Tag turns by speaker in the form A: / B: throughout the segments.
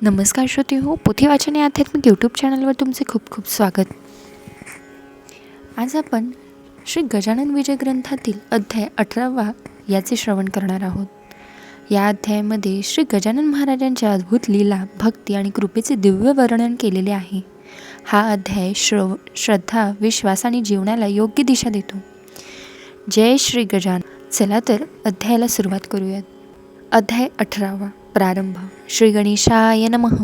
A: नमस्कार श्रोते हो, पोथी वाचन या आध्यात्मिक यूट्यूब चॅनलवर तुमचे खूप खूप स्वागत. आज आपण श्री गजानन विजय ग्रंथातील अध्याय 18 याचे श्रवण करणार आहोत. या अध्यायामध्ये श्री गजानन महाराजांच्या अद्भुत लीला, भक्ती आणि कृपेचे दिव्य वर्णन केलेले आहे. हा अध्याय श्रद्धा, विश्वास आणि जीवनाला योग्य दिशा देतो. जय श्री गजानन. चला तर अध्यायाला सुरुवात करूयात. अध्याय 18 प्रारंभ. श्री गणेशाय नमः.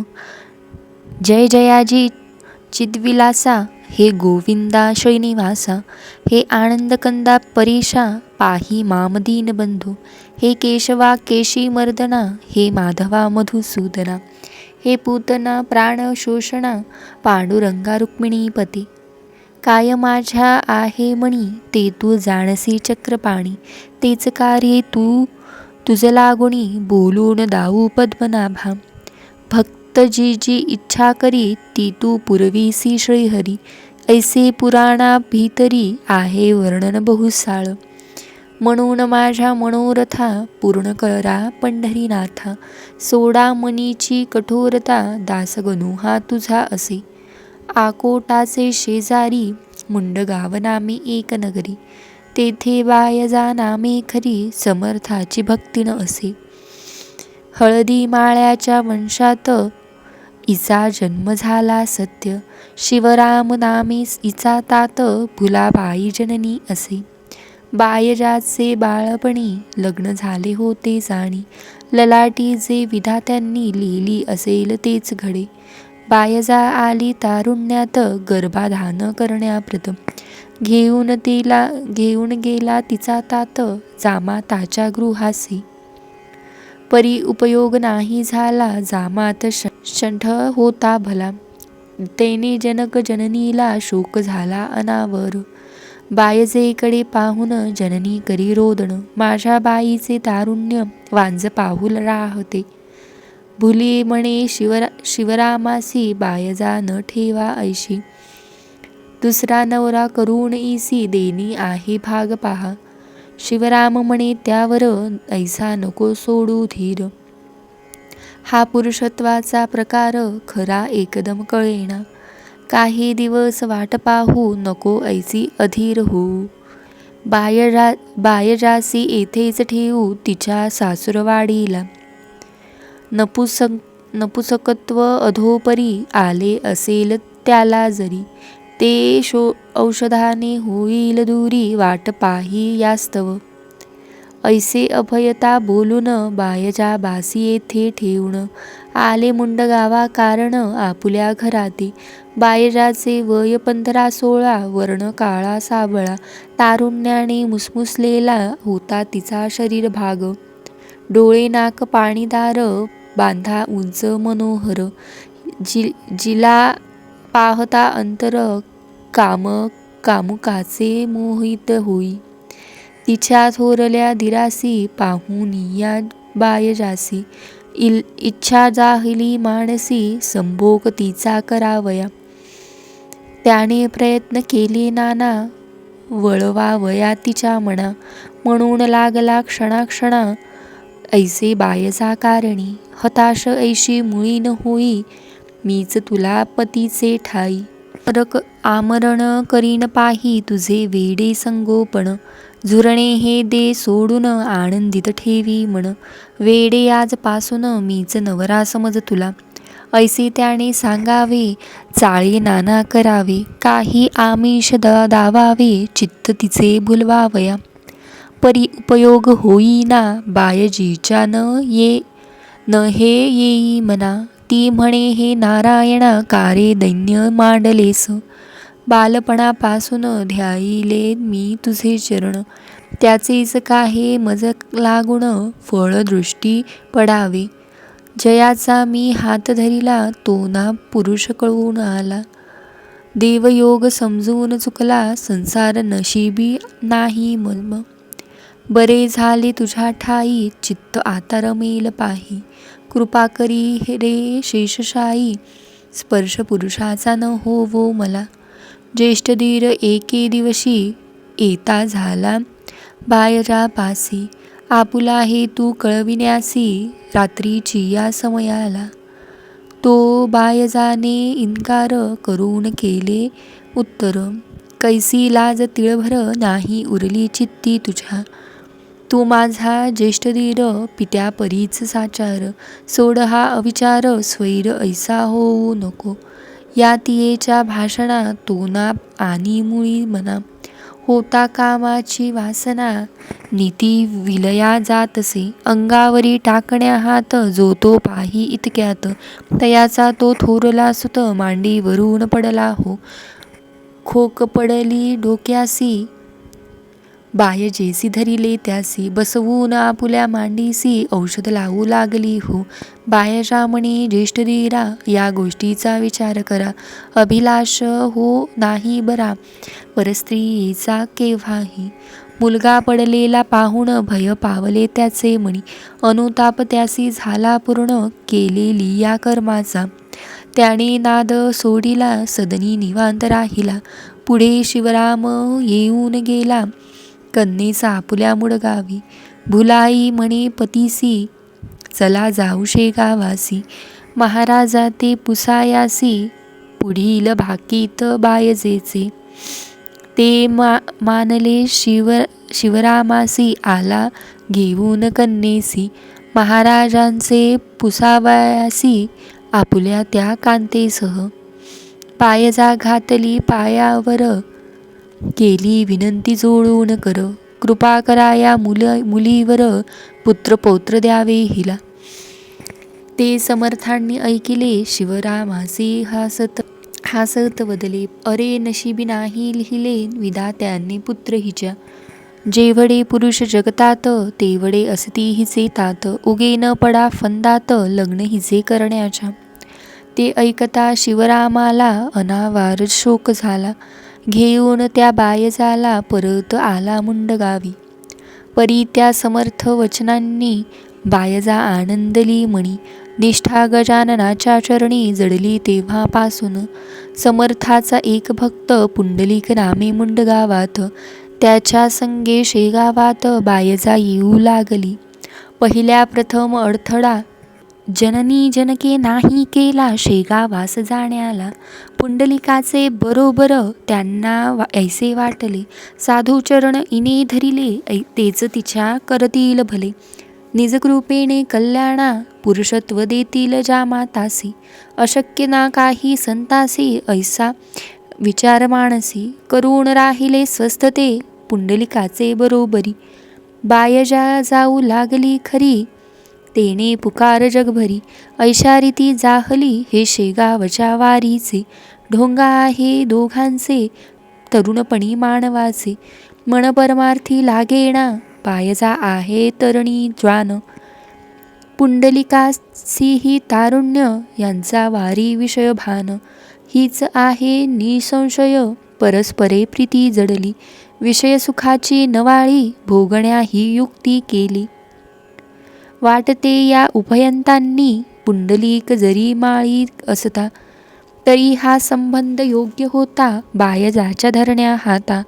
A: जय जयाजी चिद्विलासा, हे गोविंदा श्रीनिवासा, हे आनंदकंदा परेशा, पाही माम दीनबंधू, हे केशवा केशीमर्दना, हे माधवा मधुसूदना, हे पूतना प्राणशोषणा, पांडुरंगा रुक्मिणीपती. काय माझ्या आहे मणी, ते तू जाणसी चक्रपाणी, तेच कार्ये तुझ लागुणी, बोलून दाऊ पद्मनाभा. भक्त जी जी इच्छा करी, ती तू पुरवीसी श्रीहरी, ऐसे पुराणा भीतरी, आहे वर्णन बहुसाळ. म्हणून माझ्या मनोरथा, पूर्ण करा पंढरीनाथा, सोडा मनीची कठोरता, दासगणू हा तुझा असे. आकोटाचे शेजारी, मुंडगाव नामे एक नगरी, तेथे बायजा नामे खरी, समर्थाची भक्ती न असे. हळदी माळ्याच्या वंशात, इचा जन्म झाला सत्य, शिवराम नामे इचा तात, भुलाबाई जननी असे. बायजाचे बाळपणी, लग्न झाले होते जाणी, ललाटी जे विधात्यांनी लिहिली असेल तेच घडे. बायजा आली तारुण्यात, गर्भाधान करण्याप्रथम, घेऊन गेला तिचा तात, जामाताच्या गृहासी. परी उपयोग नाही झाला, जामात शंठ होता भला, तेने जनक जननीला शोक झाला अनावर. बायजेकडे पाहून जननी करी रोदन, माझ्या बाईचे तारुण्य वांज पाहुल राहते. भुली म्हणे शिवरामासी, बायजा न ठेवा ऐशी, दुसरा नवरा करून ईसी, देणी आहे भाग पहा. शिवराम म्हणे त्यावर, ऐसा नको सोडू धीर, हा पुरुषत्वाचा प्रकार, खरा एकदम कळेना. काही दिवस वाट पाहू, नको ऐसी अधीर होऊ. बायजासी येथेच ठेवू, तिच्या सासूरवाडीला. नपुसकत्व अधोपरी, आले असेल त्याला जरी, ते औषधाने होईल दूरी, वाट पाही यास्तव. ऐसे अभयता बोलून, बायजा बासी येथे ठेवून, आले मुंडगावा कारण, आपुल्या घराती. बायजाचे वय 15-16, वर्ण काळा सावळा, तारुण्याने मुसमुसलेला होता तिचा शरीर भाग. डोळे नाक पाणीदार, बांधा उंच मनोहर, जिला पाहता अंतर कामुकाचे मोहित होई. तिच्या थोरल्या दिरासी, पाहुनिया बायजासी, इच्छा जाहिली मानसी, संभोग तिचा करावया. त्याने प्रयत्न केले नाना, वळवावया तिच्या मना. म्हणून लागला क्षणाक्षणा, ऐसे बायजा कारणी. हताश ऐशी मुळी न होई, मीच तुला पतीचे ठाई. आमरण करीन पाही, तुझे वेडे संगोपन, झुरणे हे दे सोडून, आनंदित ठेवी मन. वेडे आजपासून, मीच नवरा समज तुला, ऐसे त्याने सांगावे. चाळे नाना करावे, काही आमिष दावावे, चित्त तिचे भुलवावया. परी उपयोग होईना, बायजीच्या न हे येई मना. ती म्हणे हे नारायणा, कारे दैन्य मांडलेस. बालपणापासून ध्यायिले मी तुझे चरण, त्याचेच काहे मज लागून, फळदृष्टी पडावे. जयाचा मी हात धरिला, तो ना पुरुष कळून आला. देवयोग समजून चुकला, संसार नशिबी नाही मम. बरे झाले तुझ्या ठाई, चित्त आता रमेल पाही. कृपा करी रे शेषशाही, स्पर्श पुरुषाचा न होवो मला. ज्येष्ठ धीर एके दिवशी, येता झाला बायजा पासी. आपुला हे तू कळविण्यासी, रात्रीची या समयाला. तो बायजाने इन्कार करून केले उत्तर, कैसी लाज तिळभर नाही उरली चित्ती तुझ्या. तू माझा ज्येष्ठ धीर पित्या परीच साचार, सोड हा अविचार स्वैर ऐसा होऊ नको. या तियेच्या भाषणा तोना आणि मुळी मना, होता कामाची वासना नीती विलया जातसे. अंगावरी टाकण्या हात जो तो पाही इतक्यात, तयाचा तो थोरला सुत मांडीवरून पडला हो. खोक पडली डोक्यासी बाय जेसी धरिले त्यासी, बसवून आपुल्या मांडीसी औषध लावू लागली हो. बायजा म्हणे ज्येष्ठधीरा या गोष्टीचा विचार करा, अभिलाष हो नाही बरा परस्त्रीचा केव्हाही. मुलगा पडलेला पाहून भय पावले त्याचे मनी, अनुताप त्यासी झाला पूर्ण केलेली या कर्माचा. त्याने नाद सोडिला सदनी निवांत राहिला, पुढे शिवराम येऊन गेला कन्येचा आपुल्या मुडगावी. भुलाई म्हणे पतीसी चला जाऊ शेगावासी, महाराजा ते पुसायासी पुढील भाकीत बायजेचे. ते मानले शिवरामासी आला घेऊन कन्येसी, महाराजांचे पुसावयासी आपुल्या त्या कांतेसह. पायजा घातली पायावर केली विनंती जोडून कर, कृपा करा या मुलीवर पुत्र पौत्र द्यावे हिला. ते समर्थांनी ऐकिले शिवरामाचे हासत वदले, अरे नशिबी नाही लिहिले विधात्याने पुत्र हिच्या. जेवढे पुरुष जगतात तेवढे असती हिचे तात, उगे न पडा फंदात लग्न हिचे करण्याच्या. ते ऐकता शिवरामाला अनावार शोक झाला, घेऊन त्या बायजाला परत आला मुंडगावी. परी त्या समर्थ वचनांनी बायजा आनंदली मणी, निष्ठा गजाननाच्या चरणी जडली तेव्हापासून. समर्थाचा एक भक्त पुंडलिक नामे मुंडगावात, त्याच्या संगे शेगावात बायजा येऊ लागली. पहिल्या प्रथम अडथळा जननी जनके नाही केला शेगावास जाण्याला. पुंडलिकाचे बरोबर त्यांना ऐसे वाटले, साधुचरण इने धरिले तेच तिच्या करतील भले. निजकृपेने कल्याणा पुरुषत्व देतील ज्या मातासी, अशक्य ना काही संतासी ऐसा विचार मानसी. करून राहिले स्वस्थ ते पुंडलिकाचे बरोबरी, बायजा जाऊ लागली खरी तेने पुकार जगभरी. ऐशा रीती जाहली हे शेगावच्या वारीचे, ढोंगा आहे दोघांचे तरुणपणी मानवाचे. मन परमार्थी लागेना बायजा आहे तरणी ज्वान, पुंडलिकासी ही तारुण्य यांचा वारी विषय भान. हीच आहे निसंशय परस्परे प्रीती जडली, विषय सुखाची नवाळी भोगण्या ही युक्ती केली. वाटते या उभयंतांनी पुंडलिक जरी माळी असता, तरी हा संबंध योग्य होता बायजाच्या धरण्या हाता.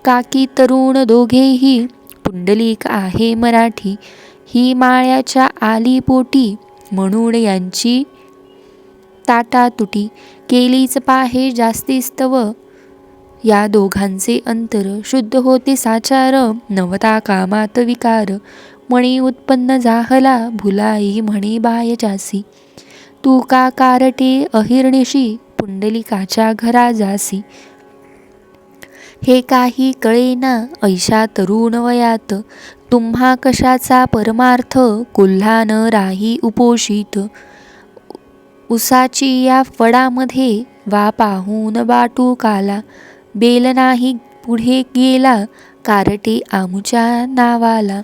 A: काकी तरुण दोघेही पुंडलिक आहे मराठी, ही माळ्याच्या आली पोटी म्हणून यांची ताटातुटी. केलीच पाहे जास्तीस्तव या दोघांचे अंतर, शुद्ध होते साचार नवता कामात विकार. मणी उत्पन्न जाहला भुलाई म्हणे बायजासी, तू का कारटे अहिर्णिशी पुंडलिकाच्या घरा जासी. हे काही कळेना ऐशा तरुण वयात, तुम्हा कशाचा परमार्थ कोल्हा न राही उपोषित. उसाची या फडामध्ये वा पाहून बाटू काला, बेल नाही पुढे गेला कारटे आमुच्या नावाला.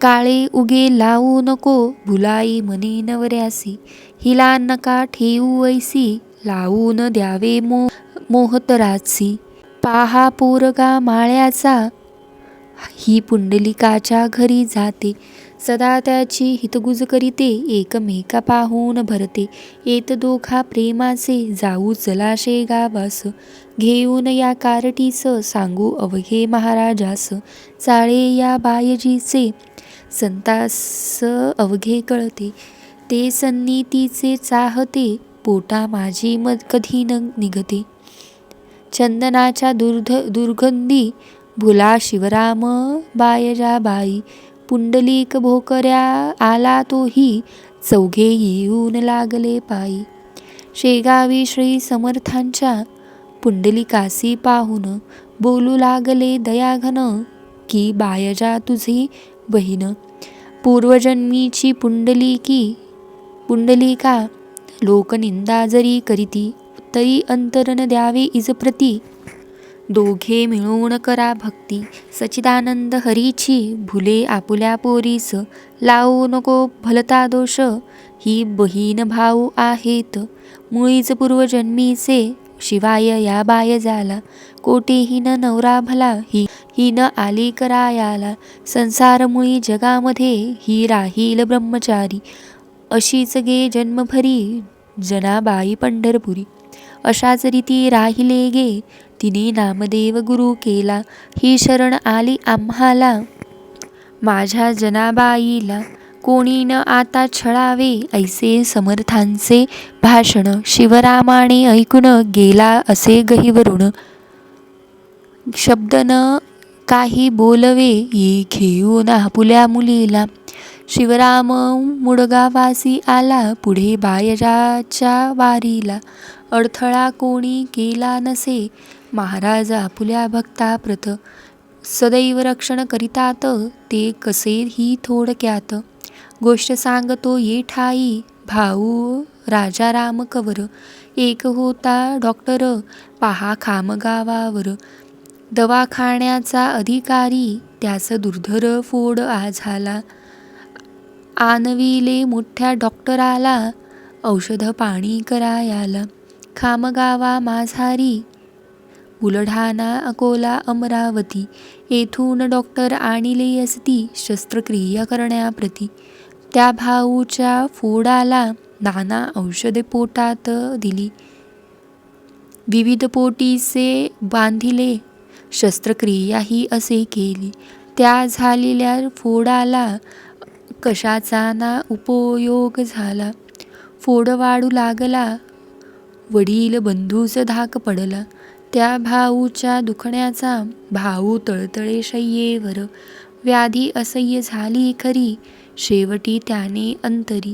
A: काळे उगे लावू नको भुलाई म्हणे नवऱ्यासी, हिला नका ठेवू ऐसी लावून द्यावे मोहतराची. पाहा पोरगा माळ्याचा ही पुंडलिकाच्या घरी जाते, सदा त्याची हितगुज करीते एकमेका पाहून भरते. येत दोघा प्रेमाचे जाऊ चला शेगावास, घेऊन या कारटीस सांगू अवघे महाराजास. चाळे या बायजीचे संतास अवघे कळते, ते सन्नितीचे चाहते, पोटा माझी मद कधी न निघते. चंदनाच्या दुर्गंधी भुला शिवराम बायजाबाई. पुंडलिक भोकऱ्या आला तोही, चौघे येऊन लागले पायी. शेगावी श्री समर्थांच्या पुंडलिकासी पाहून, बोलू लागले दयाघन, की बायजा तुझी बहीण. पूर्वजन्मीची पुंडलिका लोकनिंदा जरी करीती, तरी अंतरन द्यावे इजप्रती. दोघे मिळून करा भक्ती, सच्चिदानंद हरीची. भुले आपुल्या पोरीस, लावू नको भलता दोष. ही बहीण भाऊ आहेत, मुळीच पूर्वजन्मीचे. शिवाय या बायजाला, कोठेहीन नवरा भला. ही न आली करायाला, संसारमुळी जगामध्ये. ही राहील ब्रह्मचारी, अशीच गे जन्मभरी. जनाबाई पंढरपुरी, अशाच रीती राहिले गे. तिने नामदेव गुरु केला, ही शरण आली आम्हाला. माझ्या जनाबाईला कोणी न आता छळावे, ऐसे समर्थांचे भाषण. शिवरामाने ऐकून गेला असे गहिवरून, शब्द न काही बोलवे. ये घेऊन आपुल्या मुलीला, शिवराम मुडगावासी आला. पुढे बायजाच्या वारीला, अडथळा कोणी केला नसे. महाराज आपुल्या भक्ताप्रत, सदैव रक्षण करितात. ते कसेही थोडक्यात, गोष्ट सांगतो ये ठाई. भाऊ राजाराम कवर, एक होता डॉक्टर, पहा खामगावावर. दवाखान्याचा अधिकारी, त्यास दुर्धर फोड झाला. आणविले मोठ्या डॉक्टराला, औषध पाणी करायाला. खामगावा माझारी, बुलढाणा अकोला अमरावती. येथून डॉक्टर आणिले असती, शस्त्रक्रिया करण्याप्रती. त्या भाऊच्या फोडाला, नाना औषधे पोटात दिली. विविध पोटीसे बांधिले, शस्त्रक्रिया ही असे केली. त्या झालेल्या फोडाला, कशाचा ना उपयोग झाला. फोड वाढू लागला, वडील बंधूच धाक पडला. त्या भाऊच्या दुखण्याचा, भाऊ तळतळे शय्येवर. व्याधी असह्य झाली खरी, शेवटी त्याने अंतरी.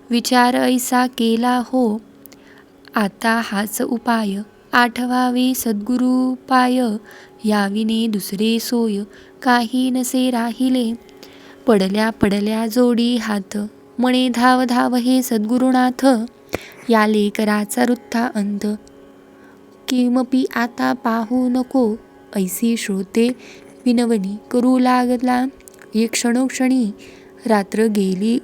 A: विचार ऐसा केला हो, आता हाच उपाय. आठवावे सद्गुरुपाय, याविने दुसरे सोय. काही नसे राहिले, पडल्या जोडी हात. मने धाव धाव हे सद्गुरुनाथ, या लेकराचा वृथा अंत. किमपि आता पाहू नको, ऐसी श्रोते विनवणी. करू लागला एक क्षणोक्षणी, रात्र गेली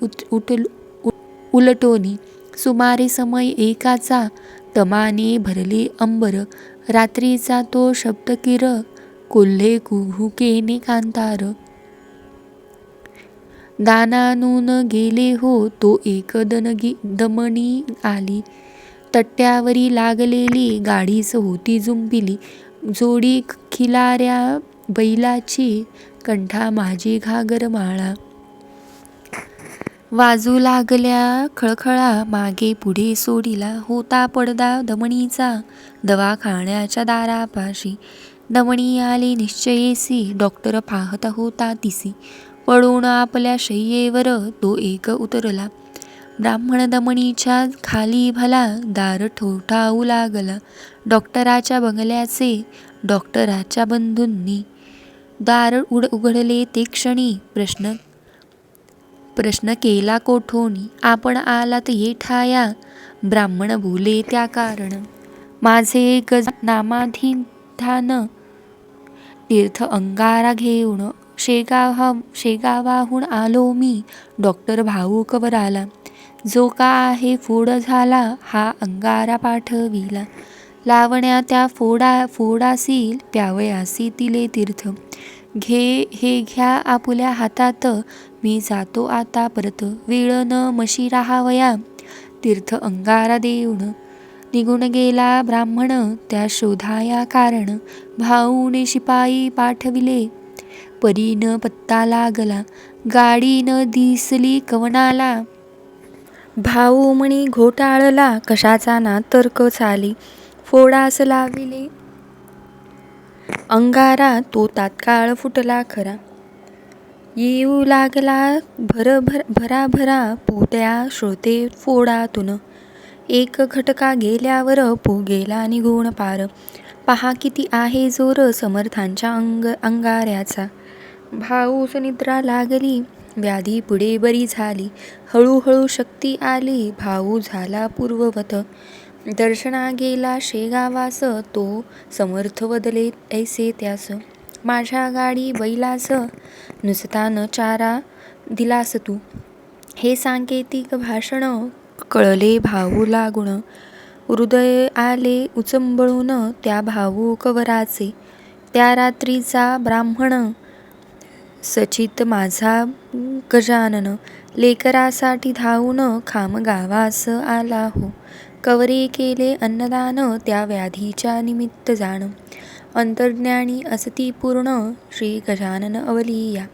A: उलटोनी. सुमारे समय एकाचा, तमाने भरले अंबर. रात्रीचा तो शब्दकिर, कोल्हे कुहुकेने कांतार. दानानून गेले हो, तो एक दमनी आली. तट्ट्यावरी लागलेली गाडीच होती जुंपिली. जोडी खिलाऱ्या बैलाची, कंठा माझी घागर माळा. वाजू लागल्या खळखळा, मागे पुढे सोडिला होता पडदा दमणीचा. दवाखान्याच्या दारापाशी, दमणी आली निश्चयेसी. डॉक्टर पाहत होता तिसी, पडून आपल्या शय्येवर तो एक उतरला. ब्राह्मण दमणीच्या खाली भला, दार ठोठावू लागला. डॉक्टराच्या बंगल्याचे, डॉक्टराच्या बंधूंनी. दार उघडले ते क्षणी, प्रश्न केला कोठोनी. आपण आलात ये ठाया, ब्राह्मण बोले त्या कारण. माझे नामाधिधान, तीर्थ अंगारा घेऊन. शेगावाहून आलो मी, डॉक्टर भाऊ कवर आला. जो का आहे फोड झाला, हा अंगारा पाठविला. लावण्या त्या फोडासी, प्यावयासी तिले तीर्थ. हे घ्या आपुल्या हातात, मी जातो आता परत. वेळ न मशी राहावया, तीर्थ अंगारा देऊन. निघून गेला ब्राह्मण, त्या शोधाया कारण. भाऊने शिपाई पाठविले, परीन पत्ता लागला. गाडी न दिसली कवनाला, भाऊ म्हणी घोटाळला कशाचा ना तर्क चाली, फोडास लाविले अंगारा तो तात्काळ फुटला खरा. येऊ लागला भराभरा पोट्या श्रोते फोडातून, एक खटका गेल्यावर गेला निघून पार. पहा किती आहे जोर समर्थांच्या अंगाऱ्याचा. भाऊस निद्रा लागली व्याधी पुढे बरी झाली, हळूहळू शक्ती आली भाऊ झाला पूर्ववत. दर्शना गेला शेगावास तो समर्थ बदले ऐसे त्यास. माझ्या गाडी बैलास नुसता न चारा दिलास तू, हे सांकेतिक भाषण कळले भाऊ लागून. हृदय आले उचंबळून त्या भाऊ कवराचे. त्या रात्रीचा ब्राह्मण सचित माझा गजानन, लेकरासाठी धावून खाम गावास आला हो. कवरे केले अन्नदान त्या व्याधीच्या निमित्त जाण, अंतर्ज्ञानी असती पूर्ण श्री गजानन अवलिया.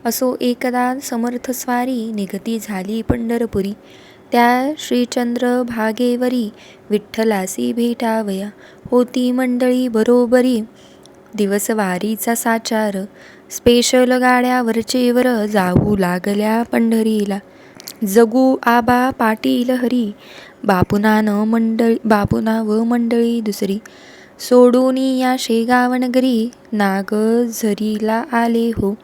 A: असो एकदा समर्थ स्वारी निगती झाली पंढरपुरी, त्या श्रीचंद्र भागेवरी विठ्ठलासी भेटावया. होती मंडळी बरोबरी दिवस वारीचा साचार, स्पेशल गाड्या वरचेवर जाऊ लागल्या पंढरीला. जगू आबा पाटील हरी, बापुना व मंडळी दुसरी. सोडून या शेगाव नगरी नागझरीला आले हो.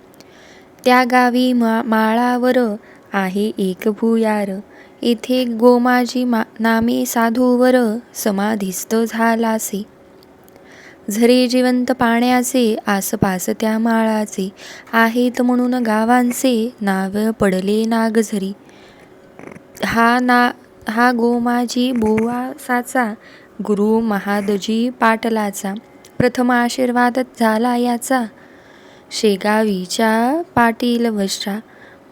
A: त्या गावी माळावर आहे एक भुयार, येथे गोमाजी नामे साधूवर समाधिस्थ झालासे. झरे जिवंत पाण्याचे आसपास त्या माळाचे, आहेत म्हणून गावांचे नाव पडले नागझरी. हा गोमाजी बुवासाचा, गुरु महादजी पाटलाचा. प्रथम आशीर्वाद झाला याचा, शेगावीच्या पाटील वश्रा.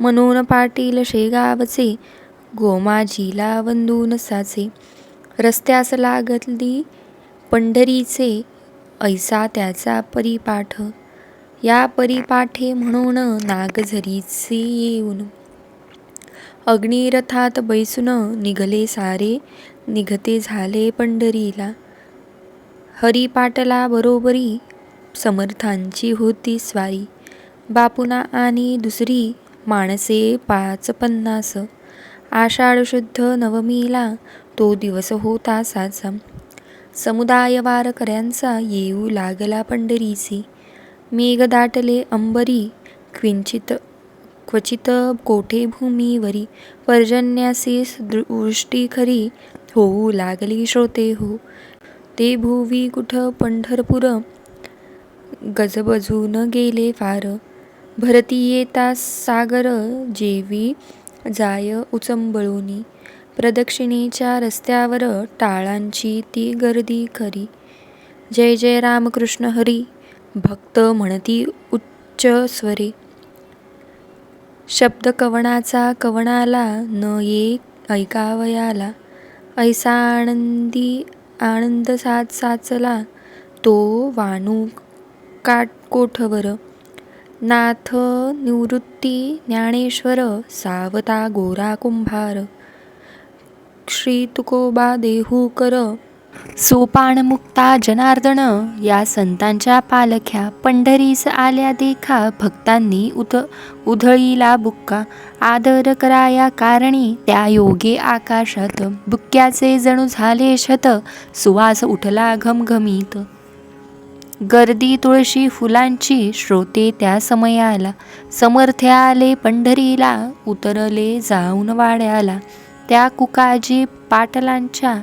A: म्हणून पाटील शेगावचे, गोमाजीला वंदून साचे. रस्त्यास लागली पंढरीचे, ऐसा त्याचा परिपाठ. या परिपाठे म्हणून नागझरीचे येऊन, अग्निरथात बैसून निघले सारे, निघते झाले पंढरीला. हरिपाटला बरोबरी समर्थांची होती स्वारी. बापुना आणि दुसरी माणसे 550. आषाढ शुद्ध नवमीला तो दिवस होता साचा. समुदाय वारकऱ्यांचा येऊ लागला पंढरीसी. मेघ दाटले अंबरी, क्वचित कोठे भूमीवरी. पर्जन्यासी वृष्टी खरी, होऊ लागली श्रोते हो. ते भुवी कुठ पंढरपूर, गजबजून गेले फार. भरती येता सागर, जेवी जाय उचंबळूनी. प्रदक्षिणेच्या रस्त्यावर टाळांची ती गर्दी खरी. जय जय रामकृष्ण हरी, भक्त म्हणती उच्च स्वरे. शब्द कवणाचा कवणाला, न ये ऐकावयाला. ऐसा आनंद साचला तो वाणू कोठवर. नाथ निवृत्ती ज्ञानेश्वर, सावता गोरा कुंभार. श्री तुकोबा देहूकर, सोपानमुक्ता जनार्दन. या संतांच्या पालख्या पंढरीस आल्या देखा. भक्तांनी उधळीला बुक्का. आदर कराया कारणी त्या योगे आकाशात. बुक्क्याचे जणू झाले शत, सुवास उठला घमघमीत. गर्दी तुळशी फुलांची, श्रोते त्या समयाला. समर्थ आले पंढरीला, उतरले जाऊन वाड्याला. त्या कुकाजी पाटलांच्या,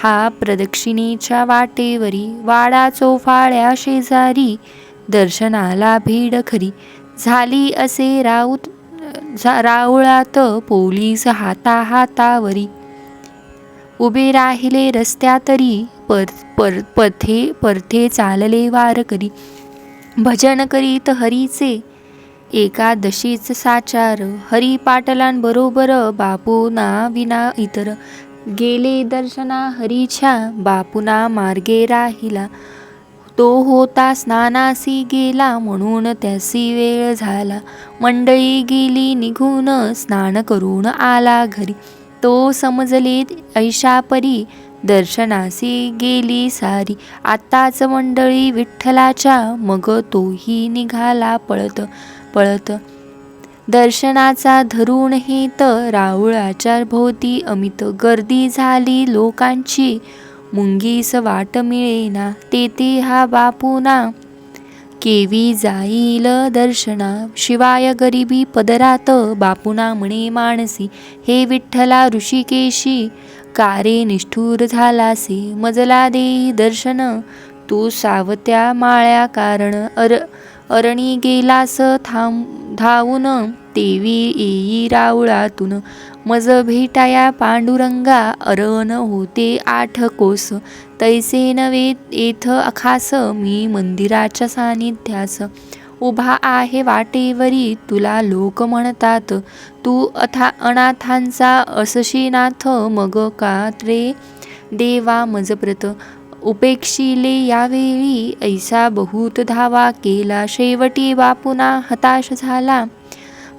A: हा प्रदक्षिणेच्या वाटेवरी. वाडा चौफाळ्या शेजारी, दर्शनाला भीड खरी. झाली असे राऊळात, पोलीस हाताहातावरी. उभे राहिले रस्त्यातरी, परथे चालले वारकरी. भजन करीत हरीचे, एकादशीच साचार. हरी पाटलांबरोबर, बापुना विना इतर. गेले दर्शना हरीच्या, बापुना मार्गे राहिला. तो होता स्नानासी गेला, म्हणून त्यासी वेळ झाला. मंडळी गेली निघून, स्नान करून आला घरी. तो समजले ऐशा परी, दर्शनासी गेली सारी. आताच मंडळी विठ्ठलाच्या, मग तोही निघाला पळत पळत. दर्शनाचा धरून हेत, राऊळाच्या भोवती अमित गर्दी झाली लोकांची. मुंगीस वाट मिळेना, तेथे हा बापुना, केवी जाईल दर्शना. शिवाय गरिबी पदरात, बापुना म्हणे मानसी. हे विठ्ठला ऋषिकेशी, कारे निष्ठुर झालासे. मजला देई दर्शन, तू सावत्या माळ्या कारण. अरणी गेलास धावून, तेवी येई राऊळातून. मज भेटाया पांडुरंगा, अरण होते 8 कोस. तैसे नव्हे येथ खास, मी मंदिराच्या सानिध्यास. उभा आहे वाटेवरी, तुला लोक म्हणतात. तू अनाथांचा असशी नाथ, मग का रे देवा मजप्रत. उपेक्षिले यावेळी, ऐसा बहुत धावा केला. शेवटी बापुना हताश झाला,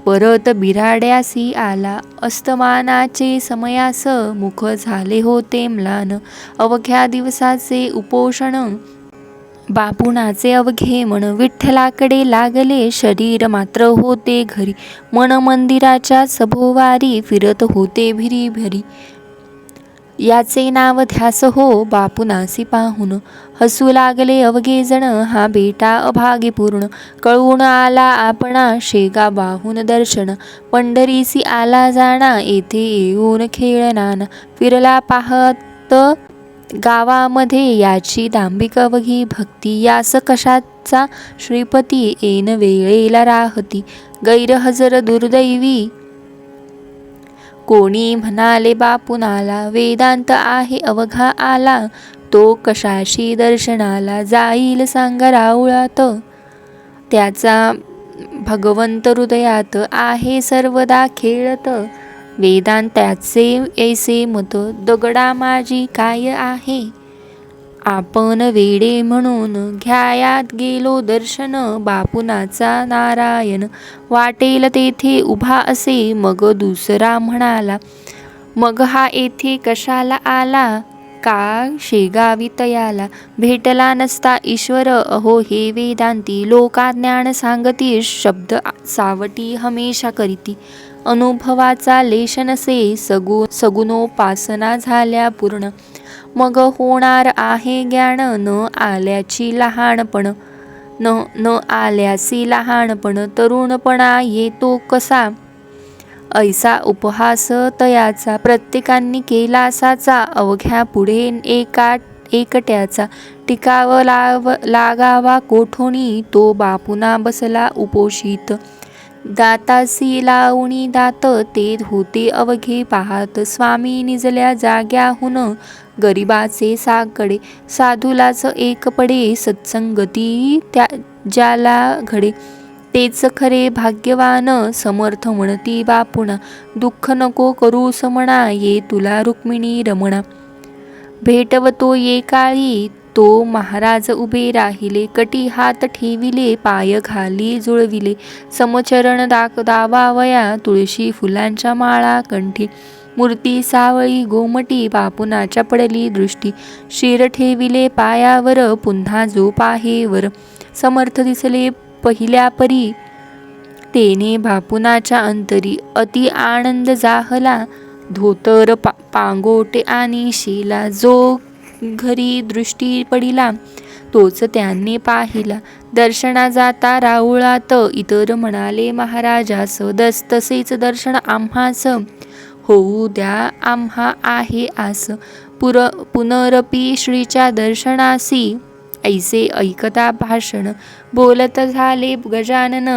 A: परत बिराड्यासी आला. अस्तमानाचे समयास, मुख झाले होते म्लान. अवघ्या दिवसाचे उपोषण, बापुनाचे अवघे मन. विठ्ठलाकडे लागले, शरीर मात्र होते घरी. मन मंदिराच्या सभोवारी, फिरत होते भिरी भिरी. याचे नाव ध्यास हो, बापुनासी पाहून. हसू लागले अवघे जण, हा बेटा अभागी पूर्ण. कळून आला आपणा, शेगा बाहून दर्शन. पंढरीसी आला जाणा, येथे येऊन खेळनाना. फिरला पाहत गावामध्ये, याची दांभिक अवघी भक्ती. यास कशाचा श्रीपती, ऐन वेळेला राहती. गैरहजर दुर्दैवी, कोणी म्हणाले बापुनाला. वेदांत आहे अवघा आला, तो कशाशी दर्शनाला. जाईल सांगा राऊळात, त्याचा भगवंत हृदयात. आहे सर्वदा खेळत, वेदांताचे ऐसे मत. दगडा माझी काय आहे, आपण वेडे म्हणून. घ्यायात गेलो दर्शन, बापुनाचा नारायण. वाटेल तेथे उभा असे, मग दुसरा म्हणाला. मग हा येथे कशाला आला, का शेगावी तयाला. भेटला नसता ईश्वर, अहो हे वेदांती. लोका ज्ञान सांगती, शब्द सावटी हमेशा करीती. अनुभवाचा लेश नसे, सगुणोपासना झाल्या पूर्ण. मग होणार आहे ज्ञान, न आल्याची लहानपण. न आल्यासी लहानपण. तरुणपणा येतो कसा, ऐसा उपहास तयाचा. प्रत्येकांनी केला साचा, अवघ्या पुढे एकट्याचा. टिकाव लागावा कोठोनी, तो बापुना बसला उपोषित. दातासी लावणी दात, ते होते अवघे पाहात. स्वामी निजल्या जाग्याहून, गरिबाचे साकडे. साधूलाच एक पडे, सत्संगती ज्याला घडे. तेच खरे भाग्यवान, समर्थ म्हणती बापुना. दुःख नको करूस म्हणा, ये तुला रुक्मिणी रमणा. भेटवतो ये काळी, तो महाराज उभे राहिले. कटी हात ठेविले, पाय घाली जुळविले. समचरण दावावया, तुळशी फुलांच्या माळा कंठी. मूर्ती सावळी गोमटी, बापुनाच्या पडली दृष्टी. शिर ठेविले पायावर, पुन्हा जो पाहेवर. समर्थ दिसले पहिल्या परी, तेने बापुनाच्या अंतरी. अति आनंद जाहला, धोतर पांगोटे आणि शिला. जो घरी दृष्टी पडिला, तोच त्यांनी पाहिला. दर्शना जाता राऊळात, इतर म्हणाले महाराजास. तसेच दर्शन आम्हास, होऊ द्या आम्हा आहे आस. पुनरपी श्रीच्या दर्शनासी, ऐसे ऐकता भाषण. बोलत झाले गजानन,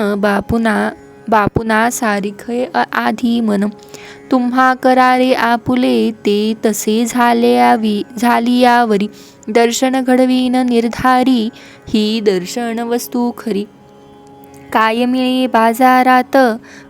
A: बापुना सारिखे आधी मन. तुम्हा करारे आपुले, ते तसे झाली यावरी. दर्शन घडवीन निर्धारी, ही दर्शन वस्तू खरी. काय मिळे बाजारात,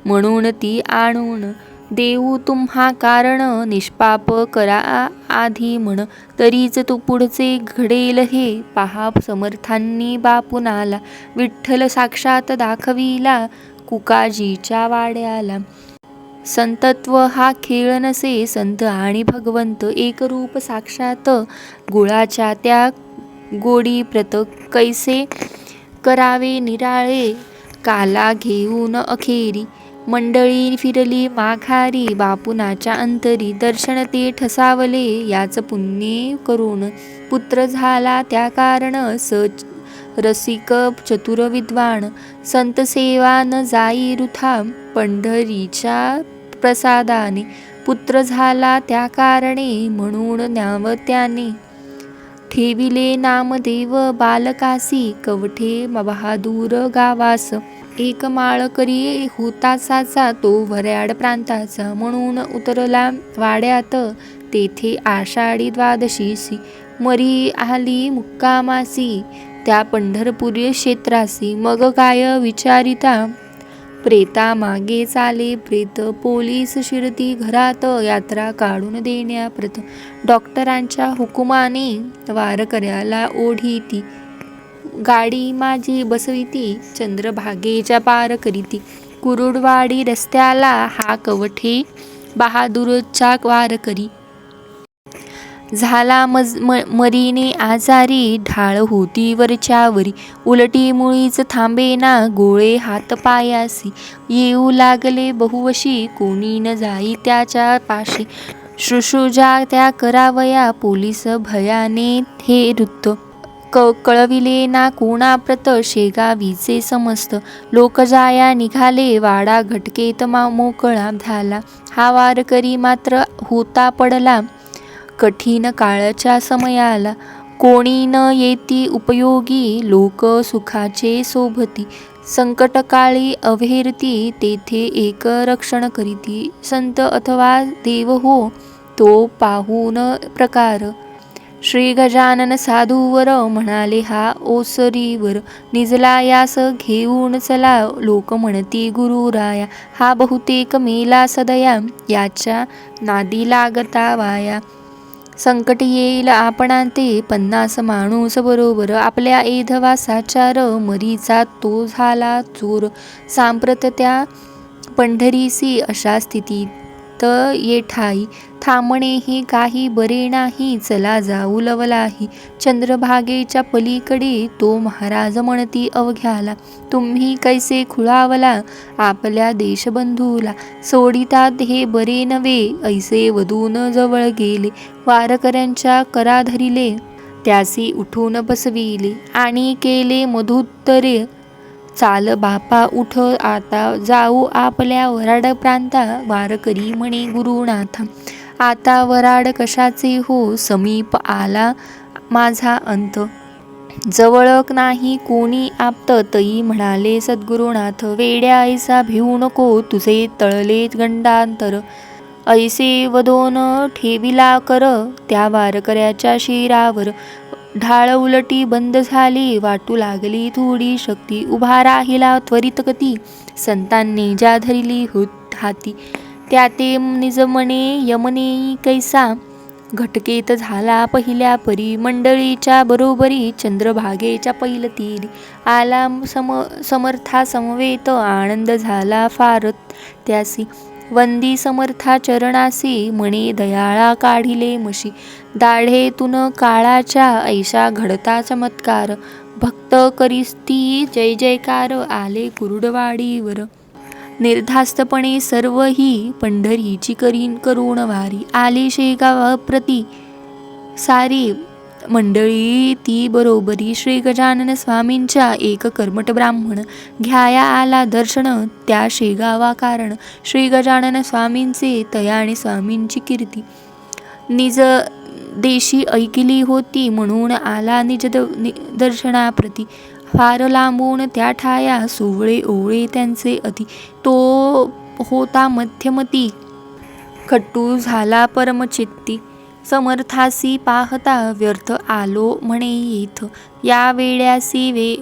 A: म्हणून ती आणून. देऊ तुम्हा कारण निष्पाप करा आधी म्हण, तरीच तो पुढचे घडेल हे पहा समर्थांनी बापुनाला. विठ्ठल साक्षात दाखविला कुकाजीच्या वाड्याला. संतत्व हा खेळ नसे, संत आणि भगवंत एक रूप साक्षात. गुळाच्या त्या गोडी प्रत कैसे करावे निराळे, काला घेऊन अखेरी मंडळी फिरली माघारी. बापुनाच्या अंतरी दर्शन ते ठसावले, याच पुण्य करून पुत्र झाला त्या कारण. रसिक चतुर विद्वान संत सेवा न जाई वृथा, पंढरीच्या प्रसादाने पुत्र झाला त्या कारणे. म्हणून न्याव त्याने ठेविले नामदेव बालकासी, कवठे बहादूर गावास. एक माळ करी हुतासाचा तो वऱ्हाड प्रांताचा, म्हणून उतरला वाड्यात तेथे आषाढी द्वादशीसी. मरी आली मुक्कामासी त्या पंढरपुरी क्षेत्रासी. मग काय विचारिता प्रेता मागे चाले प्रेत, पोलीस शिरती घरात यात्रा काढून देण्याप्रत. डॉक्टरांच्या हुकुमाने वारकऱ्याला ओढीती, गाडी माझी बसविती चंद्रभागेच्या पार करीती. कुरुडवाडी रस्त्याला हा कवठे बहादूरचा वारकरी. झाला मरीने आजारी, ढाळ होती वरच्यावरी. उलटी मुळीच थांबेना, गोळे हात पायासी. येऊ लागले बहुवशी, कोणी न जाई त्याच्या पाशी. शुश्रूषा त्या करावया, पोलीस भयाने हे वृत्त. कळविले ना कोणाप्रत, शेगावीचे समस्त लोक जाया निघाले. वाडा घटकेत मोकळा झाला, हा वारकरी मात्र होता पडला कठीण काळच्या समयाला. कोणी न येती उपयोगी, लोक सुखाचे सोबती. संकटकाळी अव्हेरती, तेथे एक रक्षण करीती. संत अथवा देव हो, तो पाहून प्रकार. श्री गजानन साधूवर म्हणाले हा ओसरीवर. निजला यास घेऊन चला, लोक म्हणती गुरुराया. हा बहुतेक मेला सदया, याच्या नादी लागता वाया. संकट येईल आपणांते 50 माणूस बरोबर. आपल्या एधवा साचार, मरीचा तो झाला चोर. सांप्रत त्या पंढरीसी अशा स्थितीत येठाई. थांबणेही काही बरे नाही, चला जाऊ लवलाही. चंद्रभागेच्या पलीकडे तो महाराज म्हणती अवघ्याला. तुम्ही कैसे खुळावला आपल्या देशबंधूला, सोडितात हे बरे नव्हे. ऐसे वधून जवळ गेले, वारकऱ्यांच्या करा धरिले. त्यासी उठून बसविले आणि केले मधुत्तरे. चाल बापा उठ आता जाऊ आपल्या वराड प्रांता. वारकरी म्हणे गुरुनाथा, आता वराड कशाचे हो, समीप आला माझा अंत. जवळक नाही कोणी आप्त, तई म्हणाले सद्गुरुनाथ. वेड्या ऐसा भिवू नको, तुझे तळले गंडांतर. ऐसे वदोन ठेविला कर त्या वारकऱ्याच्या शिरावर. ढाळ उलटी बंद झाली, वाटू लागली थोडी शक्ती. उभा राहिला त्वरित गती, संतांनी ज्या धरिली हाती. त्या ते निज म्हणे यमनेई कैसा, घटकेत झाला पहिल्या परी. मंडळीच्या बरोबरी चंद्रभागेच्या पैलतीरी. आला समर्था समवेत, आनंद झाला फार त्यासी. वंदी समर्था चरणासी, म्हणे दयाळा काढिले मशी. दाढेतून काळाच्या ऐशा घडता चमत्कार. भक्त करिस्ती जय जयकार, आले कुरुडवाडीवर. निर्धास्तपणे सर्व ही पंढरीची करून वारी. आली शेगाव प्रती सारी मंडळी ती बरोबरी. श्री गजानन स्वामींच्या एक कर्मठ ब्राह्मण, घ्याया आला दर्शन त्या शेगावा कारण. श्री गजानन स्वामींचे तयाने स्वामींची कीर्ती. निज देशी ऐकिली होती, म्हणून आला निज दर्शनाप्रती. फार लांबून त्या ठाया, सोवळे ओवळे त्यांचे अति. तो होता मध्यमती, खट्टू झाला परमचित्ती. समर्थासी पाहता व्यर्थ आलो म्हणे येथ. या वेड्यासी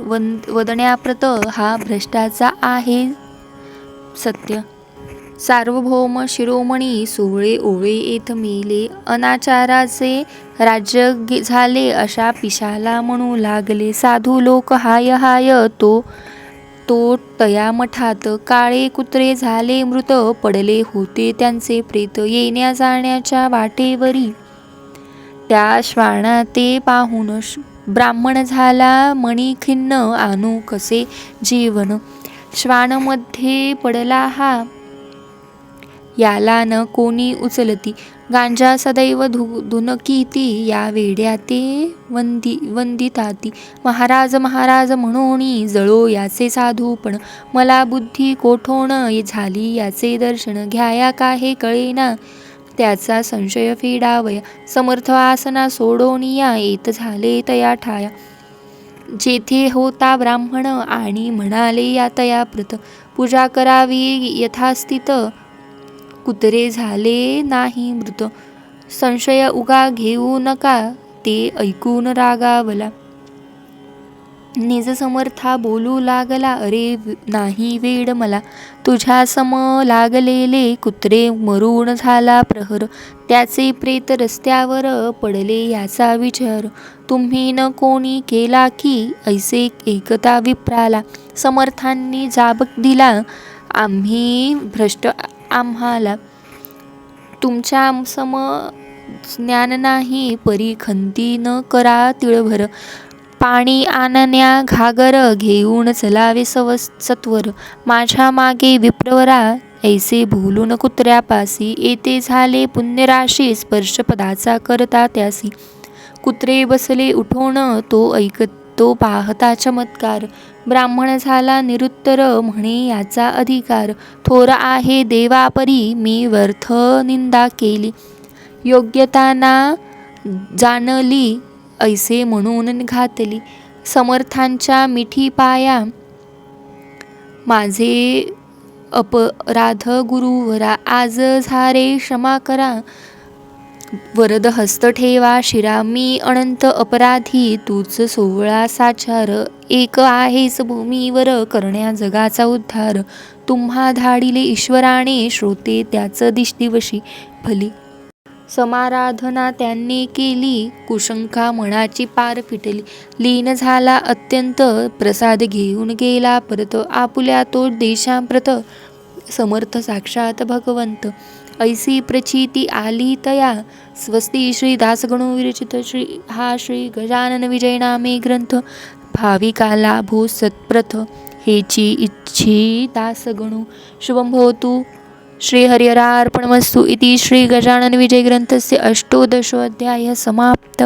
A: वदण्याप्रत हा भ्रष्टाचा आहे सत्य. सार्वभौम शिरोमणी सोवळे ओळे येथ मेले. अनाचाराचे राज्य झाले अशा पिशाला म्हणू लागले. साधू लोक हाय हाय तो तो तया मठात. काळे कुत्रे झाले मृत पडले होते त्यांचे प्रेत. येण्या जाण्याच्या वाटेवरी त्या श्वाना ते पाहून ब्राह्मण झाला मणी खिन्न. आणू कसे जीवन श्वानमध्ये पडला हा, याला न कोणी उचलती. गांजा सदैव धुनकीती, या वेड्या ते वंदिताती. महाराज महाराज म्हणोनी जळो याचे साधूपण. मला बुद्धी कोठोण झाली याचे दर्शन. घ्याया काहे कळेना त्याचा संशय फेडावया. समर्थ आसना सोडोनिया येत झाले तया ठाया. जेथे होता ब्राह्मण आणि म्हणाले या तया प्रत. पूजा करावी यथास्थित, कुत्रे झाले नाही मृत. संशय उगा घेऊ नका, ते ऐकून रागावला. निज समर्था बोलू लागला, अरे नाही वेड मला. तुझ्या सम लागलेले कुत्रे मरून झाला प्रहर. त्याचे प्रेत रस्त्यावर पडले याचा विचार. तुम्ही न कोणी केला की ऐसे एकता विप्राला. समर्थांनी जाब दिला, आम्ही भ्रष्ट आम्हाला. तुमच्या सम ज्ञान नाही, परी खंती न करा तिळभर. पाणी आणण्या घागर घेऊन चलावे सत्वर. माझ्या मागे विप्रवरा ऐसे बोलून कुत्र्यापासी. येते झाले पुण्यराशी स्पर्शपदाचा करता त्यासी. कुत्रे बसले उठून तो ऐकतो पाहता चमत्कार. ब्राह्मण झाला निरुत्तर म्हणे याचा अधिकार. थोर आहे देवापरी मी व्यर्थ निंदा केली. योग्यता ना जाणली ऐसे म्हणून घातली. समर्थांच्या मिठी पाया माझे अपराध गुरुवरा. आज झारे क्षमा करा, वरद हस्त ठेवा शिरा. मी अनंत अपराधी तूच सोवळा साचार. एक आहेस भूमीवर करण्या जगाचा उद्धार. तुम्हा धाडिले ईश्वराने श्रोते त्याच दिवशी भली. समाराधना त्यांनी केली, कुशंका मनाची पार फिटली. लीन झाला अत्यंत, प्रसाद घेऊन गेला परत. आपुल्या तो देशांप्रत, समर्थ साक्षात भगवंत. ऐसी प्रचिती आली तया, स्वस्ती श्री दासगणू विरचित. श्री गजानन विजय नामे ग्रंथ. भाविका लाभो सत्प्रथ, हेची इच्छी दासगणू. शुभं भवतु. श्री हरिहरार्पणमस्तु. इति श्री गजानन विजय ग्रंथस्य 18 अध्यायः समाप्त.